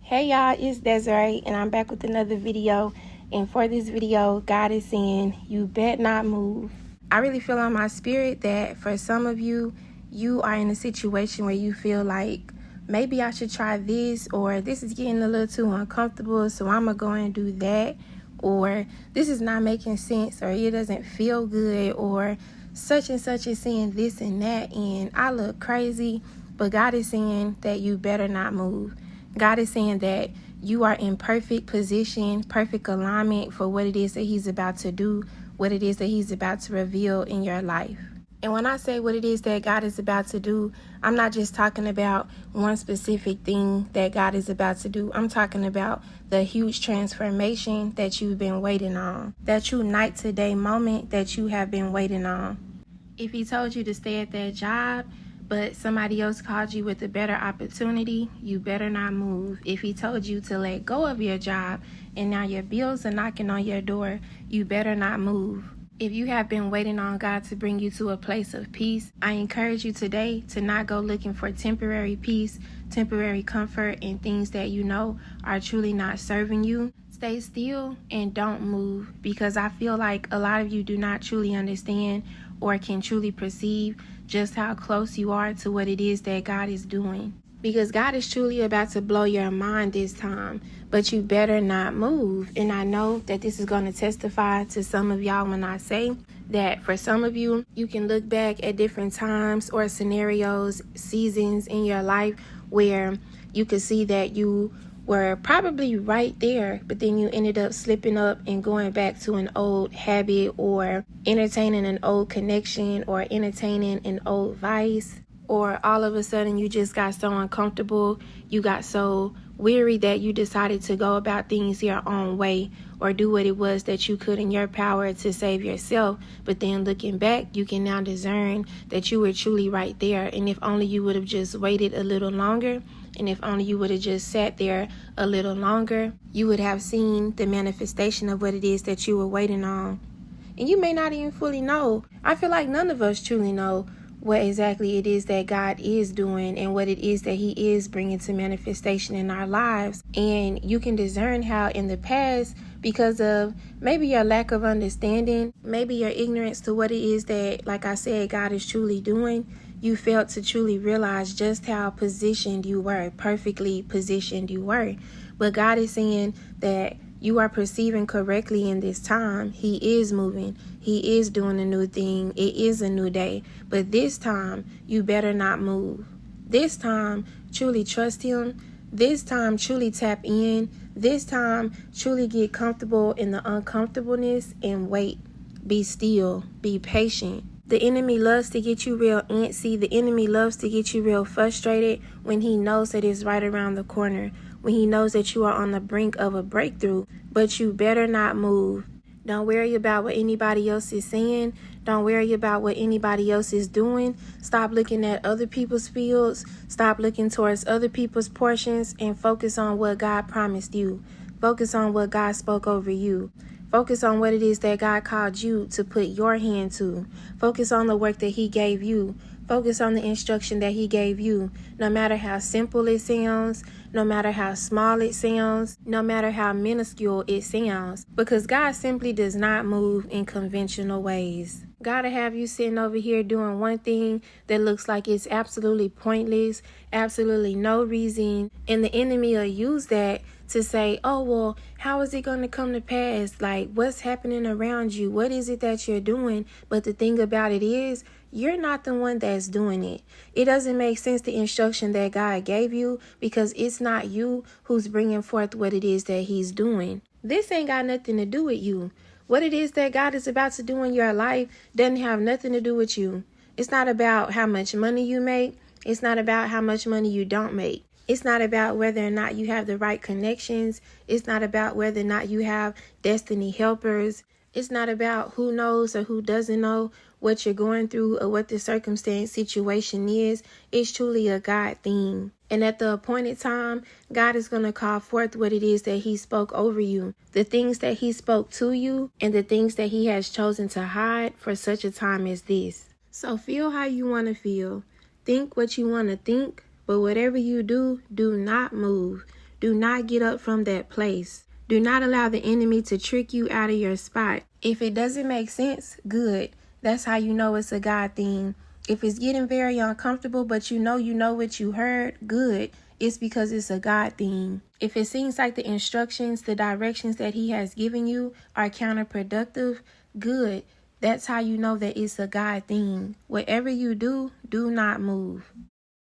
Hey y'all, it's Desiree and I'm back with another video. And for this video, God is saying, you bet not move. I really feel on my spirit that for some of you, you are in a situation where you feel like maybe I should try this, or this is getting a little too uncomfortable, so I'm gonna go and do that, or this is not making sense, or it doesn't feel good, or such and such is saying this and that, and I look crazy. But God is saying that you better not move. God is saying that you are in perfect position, perfect alignment for what it is that He's about to do, what it is that He's about to reveal in your life. And when I say what it is that God is about to do, I'm not just talking about one specific thing that God is about to do. I'm talking about the huge transformation that you've been waiting on, that true night to day moment that you have been waiting on. If He told you to stay at that job, but somebody else called you with a better opportunity, you better not move. If He told you to let go of your job and now your bills are knocking on your door, you better not move. If you have been waiting on God to bring you to a place of peace, I encourage you today to not go looking for temporary peace, temporary comfort, and things that you know are truly not serving you. Stay still and don't move, because I feel like a lot of you do not truly understand or can truly perceive just how close you are to what it is that God is doing. Because God is truly about to blow your mind this time, but you better not move. And I know that this is going to testify to some of y'all when I say that for some of you, you can look back at different times or scenarios, seasons in your life where you could see that you were probably right there, but then you ended up slipping up and going back to an old habit, or entertaining an old connection, or entertaining an old vice, or all of a sudden you just got so uncomfortable, you got so weary that you decided to go about things your own way, or do what it was that you could in your power to save yourself. But then looking back, you can now discern that you were truly right there, and if only you would have just waited a little longer, and if only you would have just sat there a little longer, you would have seen the manifestation of what it is that you were waiting on. And you may not even fully know. I feel like none of us truly know what exactly it is that God is doing and what it is that He is bringing to manifestation in our lives. And you can discern how in the past, because of maybe your lack of understanding, maybe your ignorance to what it is that, like I said, God is truly doing, you failed to truly realize just how positioned you were, perfectly positioned you were. But God is saying that you are perceiving correctly in this time. He is moving. He is doing a new thing. It is a new day. But this time, you better not move. This time, truly trust Him. This time, truly tap in. This time, truly get comfortable in the uncomfortableness and wait. Be still. Be patient. The enemy loves to get you real antsy. The enemy loves to get you real frustrated when he knows that it's right around the corner, when he knows that you are on the brink of a breakthrough. But you better not move. Don't worry about what anybody else is saying. Don't worry about what anybody else is doing. Stop looking at other people's fields. Stop looking towards other people's portions and focus on what God promised you. Focus on what God spoke over you. Focus on what it is that God called you to put your hand to. Focus on the work that He gave you. Focus on the instruction that He gave you. No matter how simple it sounds, no matter how small it sounds, no matter how minuscule it sounds. Because God simply does not move in conventional ways. God will have you sitting over here doing one thing that looks like it's absolutely pointless, absolutely no reason. And the enemy will use that to say, oh, well, how is it going to come to pass? Like, what's happening around you? What is it that you're doing? But the thing about it is, you're not the one that's doing it. It doesn't make sense, the instruction that God gave you, because it's not you who's bringing forth what it is that He's doing. This ain't got nothing to do with you. What it is that God is about to do in your life doesn't have nothing to do with you. It's not about how much money you make. It's not about how much money you don't make. It's not about whether or not you have the right connections. It's not about whether or not you have destiny helpers. It's not about who knows or who doesn't know what you're going through or what the circumstance situation is. It's truly a God thing. And at the appointed time, God is going to call forth what it is that He spoke over you, the things that He spoke to you, and the things that He has chosen to hide for such a time as this. So feel how you want to feel. Think what you want to think. But whatever you do, do not move. Do not get up from that place. Do not allow the enemy to trick you out of your spot. If it doesn't make sense, good. That's how you know it's a God thing. If it's getting very uncomfortable, but you know what you heard, good. It's because it's a God thing. If it seems like the instructions, the directions that he has given you are counterproductive, good. That's how you know that it's a God thing. Whatever you do, do not move.